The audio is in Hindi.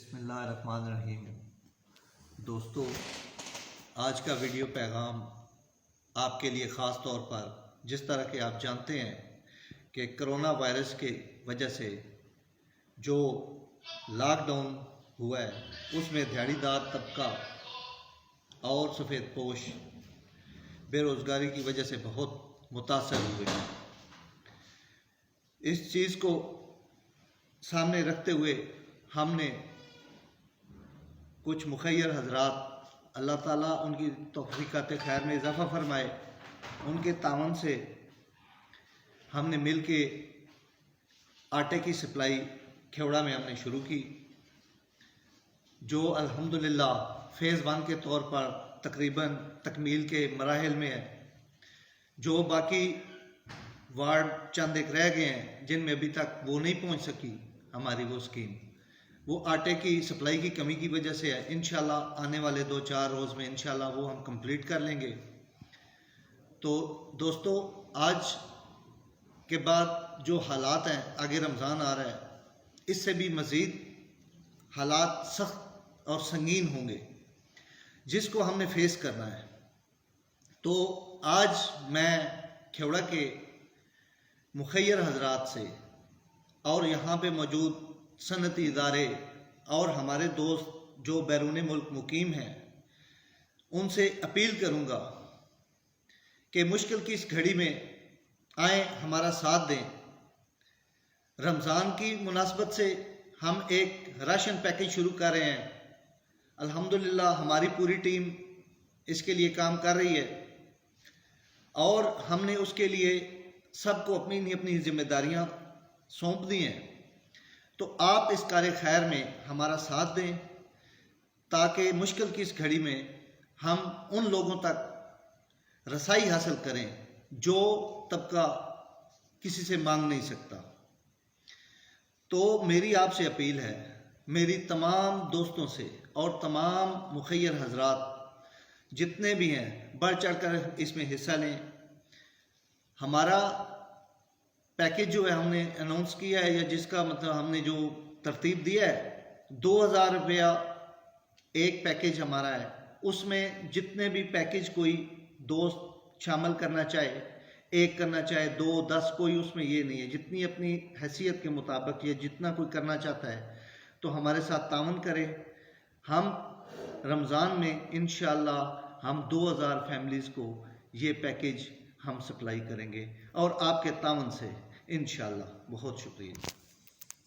बिस्मिल्लाहिर्रहमानिर्रहीम। दोस्तों, आज का वीडियो पैगाम आपके लिए ख़ास तौर पर, जिस तरह के आप जानते हैं कि कोरोना वायरस के वजह से जो लॉकडाउन हुआ है उसमें दिहाड़ीदार तबका और सफ़ेद पोश बेरोज़गारी की वजह से बहुत मुतासर हुए हैं। इस चीज़ को सामने रखते हुए हमने कुछ मुखय्यर हजरात, अल्लाह ताला उनकी तौफ़ीक़ात खैर में इजाफ़ा फरमाए, उनके तावन से हमने मिल के आटे की सप्लाई खेवड़ा में हमने शुरू की, जो अल्हम्दुलिल्लाह फ़ेज़ 1 के तौर पर तकरीबन तकमील के मराहिल में है। जो बाकी वार्ड चंद एक रह गए हैं जिनमें अभी तक वो नहीं पहुंच सकी हमारी वो स्कीम, वो आटे की सप्लाई की कमी की वजह से है। इंशाल्लाह आने वाले 2-4 रोज़ में इंशाल्लाह वो हम कंप्लीट कर लेंगे। तो दोस्तों, आज के बाद जो हालात हैं, आगे रमज़ान आ रहा है, इससे भी मज़ीद हालात सख्त और संगीन होंगे जिसको हमने फेस करना है। तो आज मैं खेवड़ा के मुखय्यर हजरात से और यहाँ पे मौजूद सनती इदारे और हमारे दोस्त जो बैरून मुल्क मुकीम हैं, उनसे अपील करूँगा कि मुश्किल की इस घड़ी में आए, हमारा साथ दें। रमज़ान की मुनासबत से हम एक राशन पैकेज शुरू कर रहे हैं। अल्हम्दुलिल्लाह हमारी पूरी टीम इसके लिए काम कर रही है और हमने उसके लिए सबको अपनी अपनी जिम्मेदारियां सौंप दी हैं। तो आप इस कार्य खैर में हमारा साथ दें ताकि मुश्किल की इस घड़ी में हम उन लोगों तक रसाई हासिल करें जो तबका किसी से मांग नहीं सकता। तो मेरी आपसे अपील है, मेरी तमाम दोस्तों से और तमाम मुखय्यर हजरात जितने भी हैं, बढ़ चढ़ कर इसमें हिस्सा लें। हमारा पैकेज जो है हमने अनाउंस किया है, या जिसका मतलब हमने जो तरतीब दिया है, 2000 रुपया एक पैकेज हमारा है। उसमें जितने भी पैकेज कोई दोस्त शामिल करना चाहे, एक करना चाहे 2, 10, कोई उसमें ये नहीं है। जितनी अपनी हैसियत के मुताबिक या जितना कोई करना चाहता है तो हमारे साथ तावन करें। हम रमज़ान में इंशाअल्लाह हम 2000 फैमिलीज़ को ये पैकेज हम सप्लाई करेंगे और आपके तावन से इंशाअल्लाह। बहुत शुक्रिया।